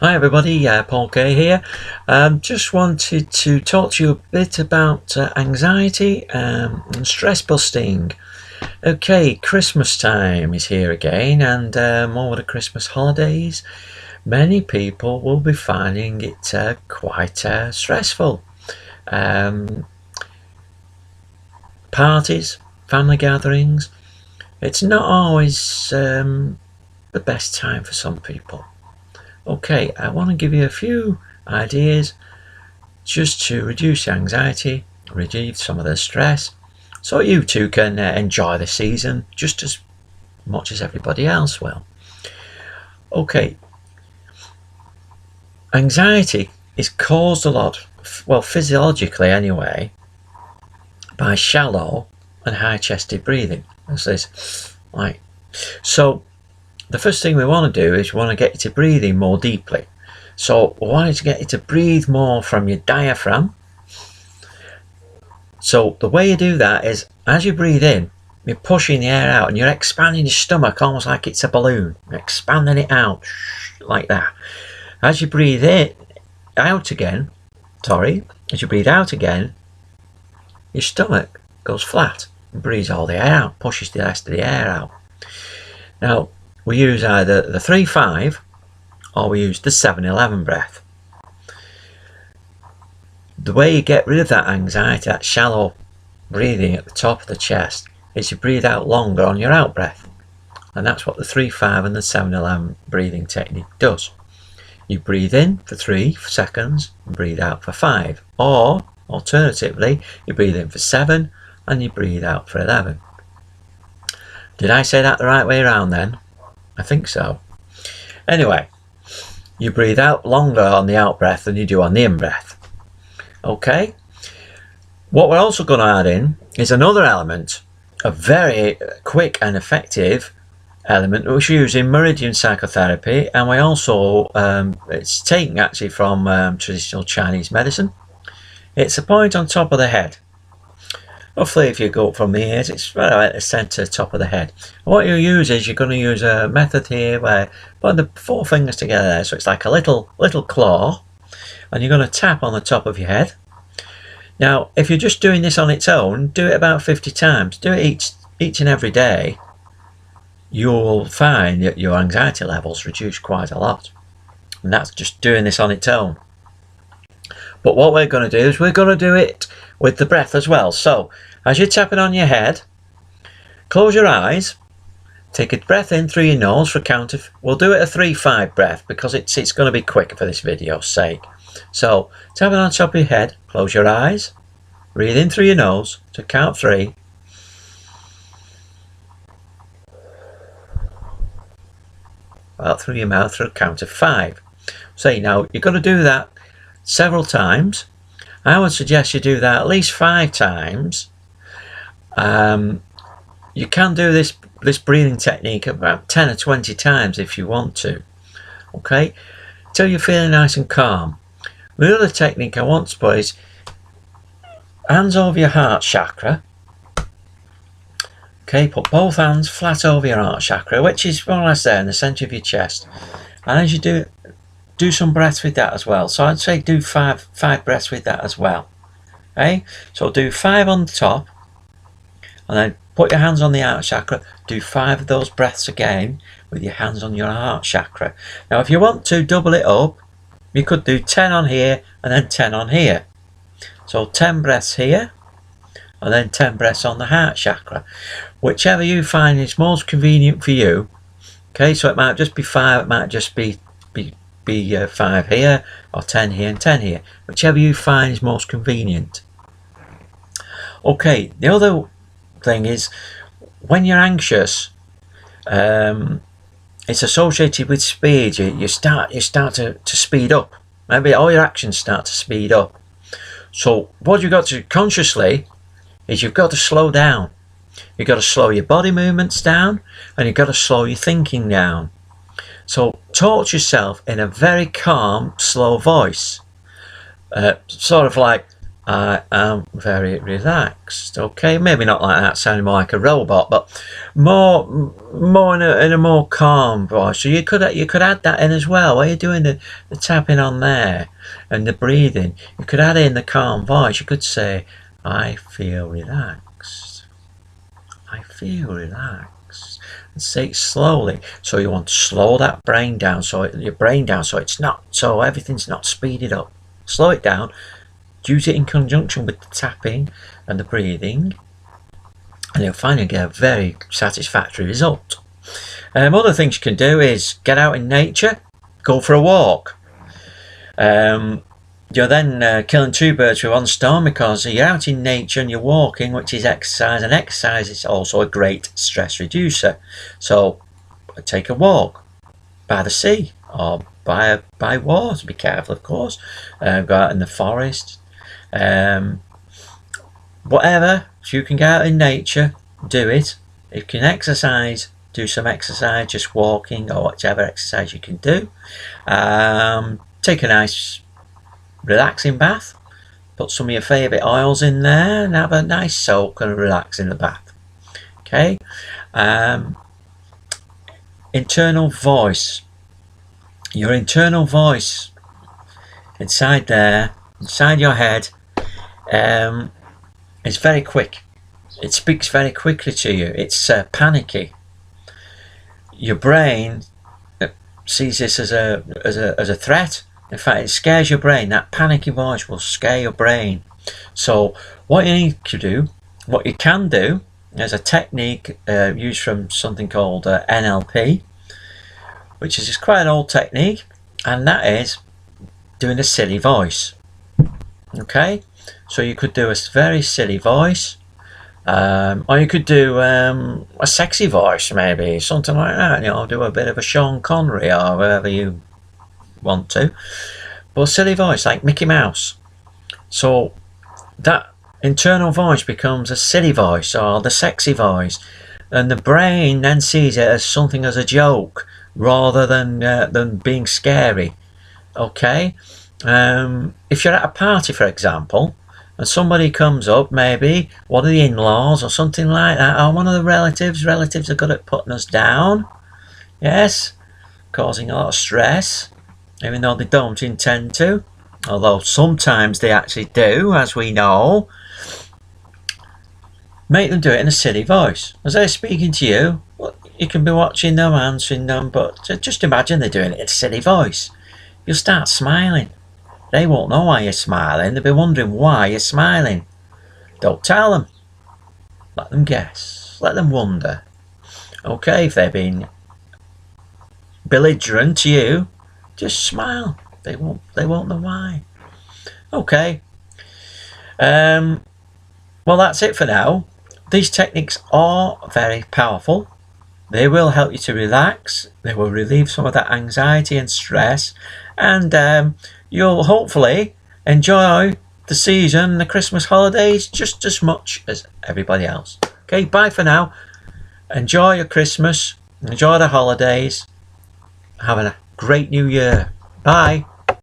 Hi everybody, Paul K here. Just wanted to talk to you a bit about anxiety and stress busting. Okay, Christmas time is here again, and over the Christmas holidays, many people will be finding it quite stressful. Um, Parties, family gatherings, it's not always the best time for some people. Okay, I want to give you a few ideas just to reduce anxiety, relieve some of the stress, so you too can enjoy the season just as much as everybody else will. Okay, anxiety is caused a lot, well, physiologically anyway, by shallow and high-chested breathing. So the first thing we want to do is we want to get you to breathe in more deeply. So we want to get you to breathe more from your diaphragm. So the way you do that is, as you breathe in, you're pushing the air out and you're expanding your stomach almost like it's a balloon. You're expanding it out like that. As you breathe out again, your stomach goes flat and breathes all the air out, pushes the rest of the air out. Now, we use either the 3-5 or we use the 7-11 breath. The way you get rid of that anxiety, that shallow breathing at the top of the chest, is you breathe out longer on your out breath. And that's what the 3-5 and the 7-11 breathing technique does. You breathe in for 3 seconds and breathe out for 5. Or, alternatively, you breathe in for 7 and you breathe out for 11. Did I say that the right way around then? I think so. Anyway, you breathe out longer on the out breath than you do on the in breath. Okay? What we're also going to add in is another element, a very quick and effective element which we use in meridian psychotherapy, and we also, it's taken actually from traditional Chinese medicine. It's a point on top of the head. Roughly, if you go from the ears, it's right at the centre, top of the head. And what you use is, you're going to use a method here where put the 4 fingers together there, so it's like a little claw, and you're going to tap on the top of your head. Now, if you're just doing this on its own, do it about 50 times. Do it each and every day. You'll find that your anxiety levels reduce quite a lot. And that's just doing this on its own. But what we're going to do is we're going to do it with the breath as well. So, as you're tapping on your head, close your eyes, take a breath in through your nose for a count of, we'll do it a 3-5 breath because it's going to be quicker for this video's sake. So, tapping on top of your head, close your eyes, breathe in through your nose to count 3. Out through your mouth through a count of 5. So now, you're going to do that several times. I would suggest you do that at least 5 times. You can do this breathing technique about 10 or 20 times if you want to. Okay, till you're feeling nice and calm. The other technique I want to put is hands over your heart chakra. Okay, put both hands flat over your heart chakra, which is more or less there in the centre of your chest. And as you do some breaths with that as well. So I'd say do 5 breaths with that as well. Okay, so do 5 on the top, and then put your hands on the heart chakra. Do 5 of those breaths again with your hands on your heart chakra. Now, if you want to double it up, you could do 10 on here and then 10 on here. So 10 breaths here and then 10 breaths on the heart chakra. Whichever you find is most convenient for you. Okay, so it might just be 5, it might just be 5 here, or 10 here and 10 here. Whichever you find is most convenient. Okay, the other thing is, when you're anxious, it's associated with speed. You start to speed up. Maybe all your actions start to speed up. So what you've got to consciously is you've got to slow down. You've got to slow your body movements down, and you've got to slow your thinking down. So talk to yourself in a very calm, slow voice. Sort of like, I am very relaxed. Okay, maybe not like that, sounding more like a robot, but more in a more calm voice. So you could add that in as well. While you're doing the tapping on there and the breathing, you could add in the calm voice. You could say, I feel relaxed. I feel relaxed. And say it slowly. So you want to slow that brain down, so everything's not speeded up. Slow it down. Use it in conjunction with the tapping and the breathing, and you'll find you get a very satisfactory result. Other things you can do is get out in nature, go for a walk. You're then killing two birds with one stone, because you're out in nature and you're walking, which is exercise, and exercise is also a great stress reducer. So take a walk by the sea or by water. Be careful, of course. Go out in the forest. Whatever, if you can get out in nature, do it. If you can exercise, do some exercise, just walking or whatever exercise you can do. Take a nice relaxing bath, put some of your favourite oils in there and have a nice soak and relax in the bath. Okay. Internal voice. Your internal voice inside your head, it's very quick. It speaks very quickly to you. It's panicky. Your brain sees this as a threat. In fact, it scares your brain. That panicky voice will scare your brain. So what you can do, there's a technique used from something called NLP, which is just quite an old technique, and that is doing a silly voice. Okay, so you could do a very silly voice, or you could do a sexy voice, maybe something like that. Do a bit of a Sean Connery or whatever you want to, but a silly voice like Mickey Mouse. So that internal voice becomes a silly voice or the sexy voice, and the brain then sees it as something, as a joke, rather than being scary. Okay. If you're at a party, for example, and somebody comes up, maybe one of the in-laws or something like that, or one of the relatives are good at putting us down, yes, causing a lot of stress, even though they don't intend to, although sometimes they actually do, as we know. Make them do it in a silly voice. As they're speaking to you, you can be watching them, answering them, but just imagine they're doing it in a silly voice. You'll start smiling. They won't know why you're smiling. They'll be wondering why you're smiling. Don't tell them. Let them guess. Let them wonder. Okay, if they're being belligerent to you, just smile. They won't know why. Okay. Well, that's it for now. These techniques are very powerful. They will help you to relax. They will relieve some of that anxiety and stress, and you'll hopefully enjoy the season, the Christmas holidays, just as much as everybody else. Okay, bye for now. Enjoy your Christmas. Enjoy the holidays. Have a great new year. Bye.